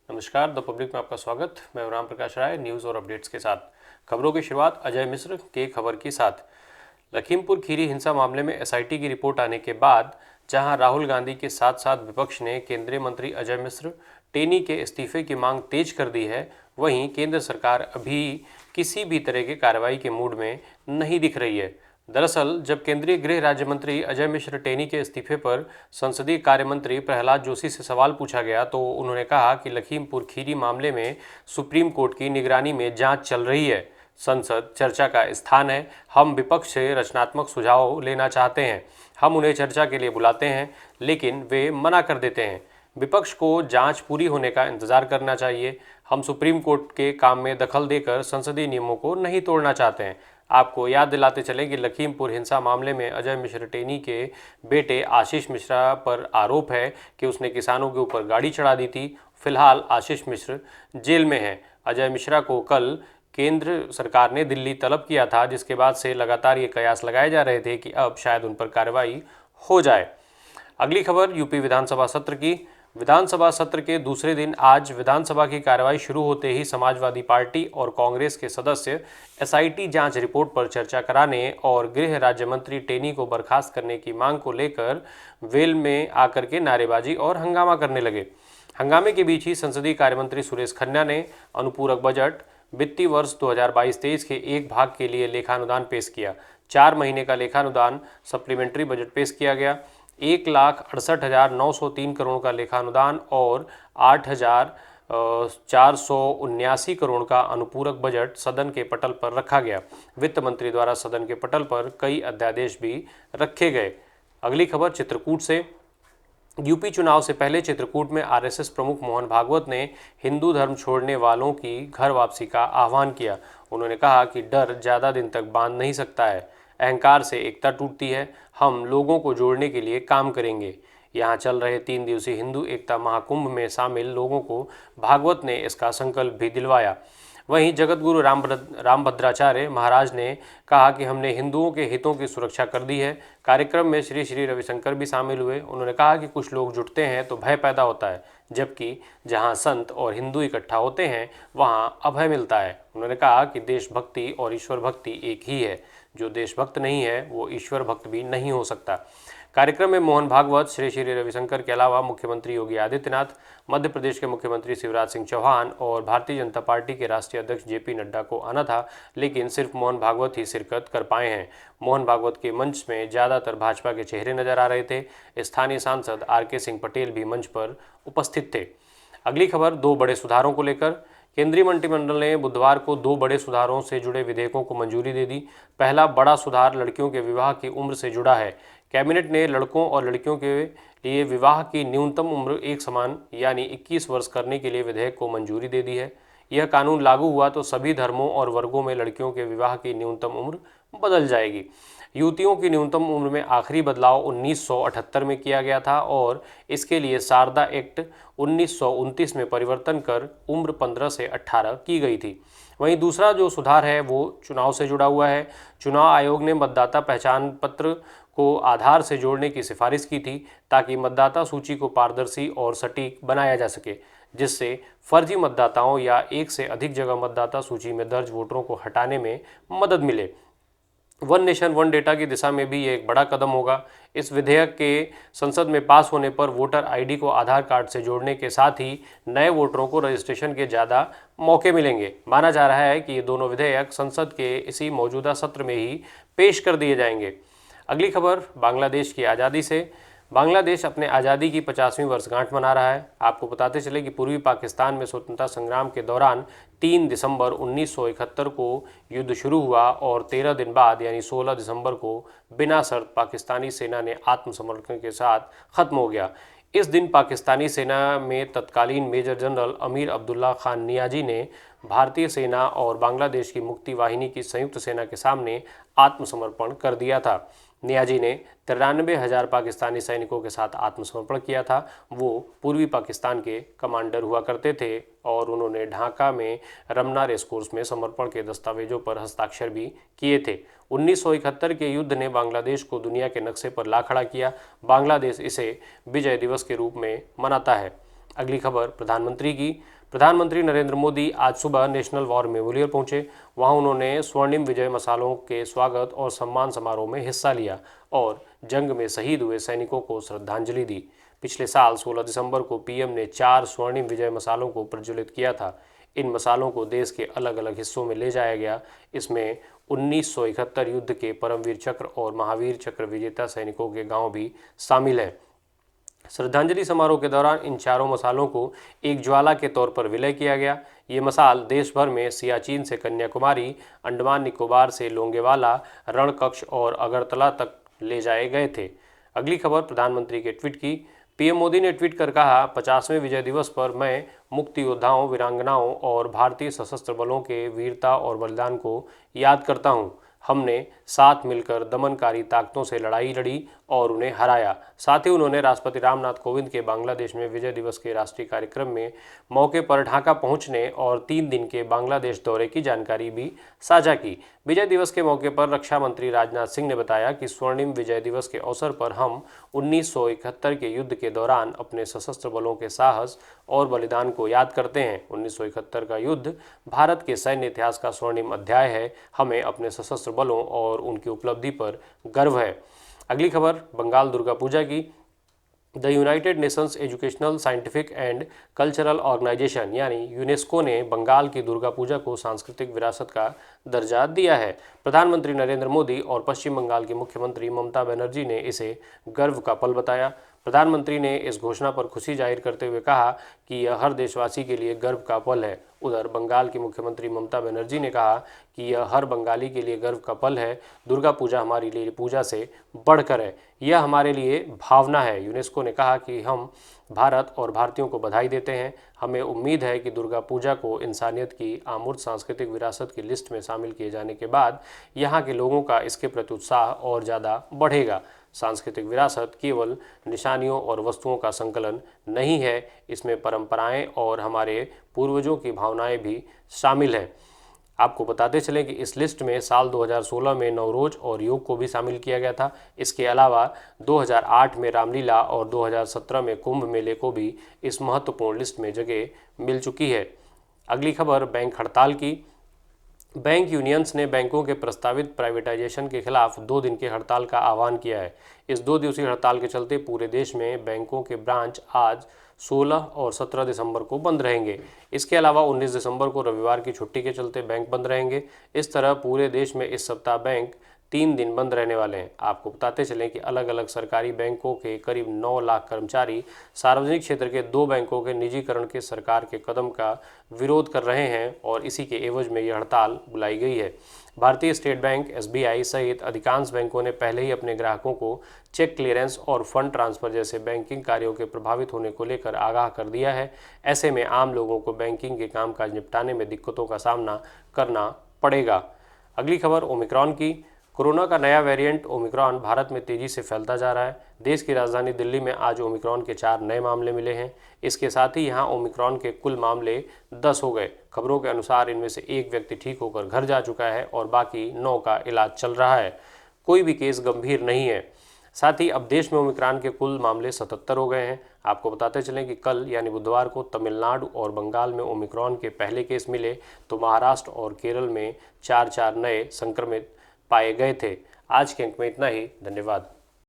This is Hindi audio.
नमस्कार, द पब्लिक में आपका स्वागत। मैं हूं राम प्रकाश राय, न्यूज़ और अपडेट्स के साथ। खबरों की शुरुआत अजय मिश्र के खबर के साथ। लखीमपुर खीरी हिंसा मामले में एसआईटी की रिपोर्ट आने के बाद जहां राहुल गांधी के साथ साथ विपक्ष ने केंद्रीय मंत्री अजय मिश्र टेनी के इस्तीफे की मांग तेज कर दी है, वहीं केंद्र सरकार अभी किसी भी तरह की कार्रवाई के मूड में नहीं दिख रही है। दरअसल जब केंद्रीय गृह राज्य मंत्री अजय मिश्र टेनी के इस्तीफे पर संसदीय कार्य मंत्री प्रहलाद जोशी से सवाल पूछा गया तो उन्होंने कहा कि लखीमपुर खीरी मामले में सुप्रीम कोर्ट की निगरानी में जांच चल रही है। संसद चर्चा का स्थान है। हम विपक्ष से रचनात्मक सुझाव लेना चाहते हैं। हम उन्हें चर्चा के लिए बुलाते हैं, लेकिन वे मना कर देते हैं। विपक्ष को जांच पूरी होने का इंतजार करना चाहिए। हम सुप्रीम कोर्ट के काम में दखल देकर संसदीय नियमों को नहीं तोड़ना चाहते हैं। आपको याद दिलाते चलें कि लखीमपुर हिंसा मामले में अजय मिश्र टेनी के बेटे आशीष मिश्रा पर आरोप है कि उसने किसानों के ऊपर गाड़ी चढ़ा दी थी। फिलहाल आशीष मिश्र जेल में हैं। अजय मिश्रा को कल केंद्र सरकार ने दिल्ली तलब किया था, जिसके बाद से लगातार ये कयास लगाए जा रहे थे कि अब शायद उन पर कार्रवाई हो जाए। अगली खबर यूपी विधानसभा सत्र की। विधानसभा सत्र के दूसरे दिन आज विधानसभा की कार्रवाई शुरू होते ही समाजवादी पार्टी और कांग्रेस के सदस्य एसआईटी जांच रिपोर्ट पर चर्चा कराने और गृह राज्य मंत्री टेनी को बर्खास्त करने की मांग को लेकर वेल में आकर के नारेबाजी और हंगामा करने लगे। हंगामे के बीच ही संसदीय कार्यमंत्री सुरेश खन्ना ने अनुपूरक बजट वित्तीय वर्ष 2022-23 के एक भाग के लिए लेखानुदान पेश किया। 4 महीने का लेखानुदान सप्लीमेंट्री बजट पेश किया गया। 1,68,903 करोड़ का लेखानुदान और 8,479 करोड़ का अनुपूरक बजट सदन के पटल पर रखा गया। वित्त मंत्री द्वारा सदन के पटल पर कई अध्यादेश भी रखे गए। अगली खबर चित्रकूट से। यूपी चुनाव से पहले चित्रकूट में आरएसएस प्रमुख मोहन भागवत ने हिंदू धर्म छोड़ने वालों की घर वापसी का आह्वान किया। उन्होंने कहा कि डर ज़्यादा दिन तक बांध नहीं सकता है। अहंकार से एकता टूटती है। हम लोगों को जोड़ने के लिए काम करेंगे। यहाँ चल रहे 3 दिवसीय हिंदू एकता महाकुंभ में शामिल लोगों को भागवत ने इसका संकल्प भी दिलवाया। वहीं जगतगुरु रामभद्राचार्य महाराज ने कहा कि हमने हिंदुओं के हितों की सुरक्षा कर दी है। कार्यक्रम में श्री श्री रविशंकर भी शामिल हुए। उन्होंने कहा कि कुछ लोग जुटते हैं तो भय पैदा होता है, जबकि जहां संत और हिंदू इकट्ठा होते हैं वहां अभय मिलता है। उन्होंने कहा कि देशभक्ति और ईश्वर भक्ति एक ही है। जो देशभक्त नहीं है वो ईश्वर भक्त भी नहीं हो सकता। कार्यक्रम में मोहन भागवत, श्री श्री रविशंकर के अलावा मुख्यमंत्री योगी आदित्यनाथ, मध्य प्रदेश के मुख्यमंत्री शिवराज सिंह चौहान और भारतीय जनता पार्टी के राष्ट्रीय अध्यक्ष जेपी नड्डा को आना था, लेकिन सिर्फ मोहन भागवत ही शिरकत कर पाए हैं। मोहन भागवत के मंच में ज़्यादातर भाजपा के चेहरे नजर आ रहे थे। स्थानीय सांसद आर.के. सिंह पटेल भी मंच पर उपस्थित थे। अगली खबर 2 बड़े सुधारों को लेकर। केंद्रीय मंत्रिमंडल ने बुधवार को 2 बड़े सुधारों से जुड़े विधेयकों को मंजूरी दे दी। पहला बड़ा सुधार लड़कियों के विवाह की उम्र से जुड़ा है। कैबिनेट ने लड़कों और लड़कियों के लिए विवाह की न्यूनतम उम्र एक समान यानी 21 वर्ष करने के लिए विधेयक को मंजूरी दे दी है। यह कानून लागू हुआ तो सभी धर्मों और वर्गों में लड़कियों के विवाह की न्यूनतम उम्र बदल जाएगी। युवतियों की न्यूनतम उम्र में आखिरी बदलाव 1978 में किया गया था और इसके लिए शारदा एक्ट 1929 में परिवर्तन कर उम्र 15 से 18 की गई थी। वहीं दूसरा जो सुधार है वो चुनाव से जुड़ा हुआ है। चुनाव आयोग ने मतदाता पहचान पत्र को आधार से जोड़ने की सिफारिश की थी ताकि मतदाता सूची को पारदर्शी और सटीक बनाया जा सके, जिससे फर्जी मतदाताओं या एक से अधिक जगह मतदाता सूची में दर्ज वोटरों को हटाने में मदद मिले। वन नेशन वन डेटा की दिशा में भी ये एक बड़ा कदम होगा। इस विधेयक के संसद में पास होने पर वोटर आईडी को आधार कार्ड से जोड़ने के साथ ही नए वोटरों को रजिस्ट्रेशन के ज़्यादा मौके मिलेंगे। माना जा रहा है कि ये दोनों विधेयक संसद के इसी मौजूदा सत्र में ही पेश कर दिए जाएंगे। अगली खबर बांग्लादेश की आज़ादी से। बांग्लादेश अपने आज़ादी की 50वीं वर्षगांठ मना रहा है। आपको बताते चले कि पूर्वी पाकिस्तान में स्वतंत्रता संग्राम के दौरान 3 दिसंबर 1971 को युद्ध शुरू हुआ और 13 दिन बाद यानी 16 दिसंबर को बिना शर्त पाकिस्तानी सेना ने आत्मसमर्पण के साथ खत्म हो गया। इस दिन पाकिस्तानी सेना में तत्कालीन major general Amir Abdullah Khan Niazi ने भारतीय सेना और बांग्लादेश की मुक्ति वाहिनी की संयुक्त सेना के सामने आत्मसमर्पण कर दिया था। नियाजी ने 93,000 पाकिस्तानी सैनिकों के साथ आत्मसमर्पण किया था। वो पूर्वी पाकिस्तान के कमांडर हुआ करते थे और उन्होंने ढाका में रमना रेसकोर्स में समर्पण के दस्तावेजों पर हस्ताक्षर भी किए थे। 1971 के युद्ध ने बांग्लादेश को दुनिया के नक्शे पर ला खड़ा किया। बांग्लादेश इसे विजय दिवस के रूप में मनाता है। अगली खबर प्रधानमंत्री की। प्रधानमंत्री नरेंद्र मोदी आज सुबह नेशनल वॉर मेमोरियल पहुंचे। वहां उन्होंने स्वर्णिम विजय मशालों के स्वागत और सम्मान समारोह में हिस्सा लिया और जंग में शहीद हुए सैनिकों को श्रद्धांजलि दी। पिछले साल 16 दिसंबर को पीएम ने 4 स्वर्णिम विजय मशालों को प्रज्वलित किया था। इन मशालों को देश के अलग अलग हिस्सों में ले जाया गया। इसमें 1971 युद्ध के परमवीर चक्र और महावीर चक्र विजेता सैनिकों के गांव भी शामिल हैं। श्रद्धांजलि समारोह के दौरान इन चारों मशालों को एक ज्वाला के तौर पर विलय किया गया। ये मशाल देश भर में सियाचिन से कन्याकुमारी, अंडमान निकोबार से लोंगेवाला, रणकक्ष और अगरतला तक ले जाए गए थे। अगली खबर प्रधानमंत्री के ट्वीट की। पीएम मोदी ने ट्वीट कर कहा, 50वें विजय दिवस पर मैं मुक्ति योद्धाओं, वीरांगनाओं और भारतीय सशस्त्र बलों के वीरता और बलिदान को याद करता हूं। हमने साथ मिलकर दमनकारी ताकतों से लड़ाई लड़ी और उन्हें हराया। साथ ही उन्होंने राष्ट्रपति रामनाथ कोविंद के बांग्लादेश में विजय दिवस के राष्ट्रीय कार्यक्रम में मौके पर ढाका पहुंचने और 3 दिन के बांग्लादेश दौरे की जानकारी भी साझा की। विजय दिवस के मौके पर रक्षा मंत्री राजनाथ सिंह ने बताया कि स्वर्णिम विजय दिवस के अवसर पर हम 1971 के युद्ध के दौरान अपने सशस्त्र बलों के साहस और बलिदान को याद करते हैं। 1971 का युद्ध भारत के सैन्य इतिहास का स्वर्णिम अध्याय है। हमें अपने सशस्त्र बलों और उनकी उपलब्धि पर गर्व है। अगली खबर बंगाल दुर्गा पूजा की। The United Nations educational, scientific and cultural organisation यानी यूनेस्को ने बंगाल की दुर्गा पूजा को सांस्कृतिक विरासत का दर्जा दिया है। प्रधानमंत्री नरेंद्र मोदी और पश्चिम बंगाल की मुख्यमंत्री ममता बनर्जी ने इसे गर्व का पल बताया। प्रधानमंत्री ने इस घोषणा पर खुशी जाहिर करते हुए कहा कि यह हर देशवासी के लिए गर्व का पल है। उधर बंगाल की मुख्यमंत्री ममता बनर्जी ने कहा कि यह हर बंगाली के लिए गर्व का पल है। दुर्गा पूजा हमारे लिए पूजा से बढ़कर है, यह हमारे लिए भावना है। यूनेस्को ने कहा कि हम भारत और भारतीयों को बधाई देते हैं। हमें उम्मीद है कि दुर्गा पूजा को इंसानियत की अमूर्त सांस्कृतिक विरासत की लिस्ट में शामिल किए जाने के बाद यहाँ के लोगों का इसके प्रति उत्साह और ज़्यादा बढ़ेगा। सांस्कृतिक विरासत केवल निशानियों और वस्तुओं का संकलन नहीं है, इसमें परंपराएं और हमारे पूर्वजों की भावनाएं भी शामिल हैं। आपको बताते चलें कि इस लिस्ट में साल 2016 में नवरोज और योग को भी शामिल किया गया था। इसके अलावा 2008 में रामलीला और 2017 में कुंभ मेले को भी इस महत्वपूर्ण लिस्ट में जगह मिल चुकी है। अगली खबर बैंक हड़ताल की। बैंक यूनियंस ने बैंकों के प्रस्तावित प्राइवेटाइजेशन के खिलाफ 2 दिन की हड़ताल का आह्वान किया है। इस 2 दिवसीय हड़ताल के चलते पूरे देश में बैंकों के ब्रांच आज 16 और 17 दिसंबर को बंद रहेंगे। इसके अलावा 19 दिसंबर को रविवार की छुट्टी के चलते बैंक बंद रहेंगे। इस तरह पूरे देश में इस सप्ताह बैंक 3 दिन बंद रहने वाले हैं। आपको बताते चलें कि अलग अलग सरकारी बैंकों के करीब 9 लाख कर्मचारी सार्वजनिक क्षेत्र के 2 बैंकों के निजीकरण के सरकार के कदम का विरोध कर रहे हैं और इसी के एवज में यह हड़ताल बुलाई गई है। भारतीय स्टेट बैंक, एसबीआई सहित अधिकांश बैंकों ने पहले ही अपने ग्राहकों को चेक क्लियरेंस और फंड ट्रांसफर जैसे बैंकिंग कार्यों के प्रभावित होने को लेकर आगाह कर दिया है। ऐसे में आम लोगों को बैंकिंग के कामकाज निपटाने में दिक्कतों का सामना करना पड़ेगा। अगली खबर ओमिक्रॉन की। कोरोना का नया वेरिएंट ओमिक्रॉन भारत में तेजी से फैलता जा रहा है। देश की राजधानी दिल्ली में आज ओमिक्रॉन के 4 नए मामले मिले हैं। इसके साथ ही यहां ओमिक्रॉन के कुल मामले 10 हो गए। खबरों के अनुसार इनमें से 1 व्यक्ति ठीक होकर घर जा चुका है और बाकी 9 का इलाज चल रहा है। कोई भी केस गंभीर नहीं है। साथ ही अब देश में ओमिक्रॉन के कुल मामले 77 हो गए हैं। आपको बताते चलें कि कल यानी बुधवार को तमिलनाडु और बंगाल में ओमिक्रॉन के पहले केस मिले तो महाराष्ट्र और केरल में 4 नए संक्रमित पाए गए थे। आज के अंक में इतना ही। धन्यवाद।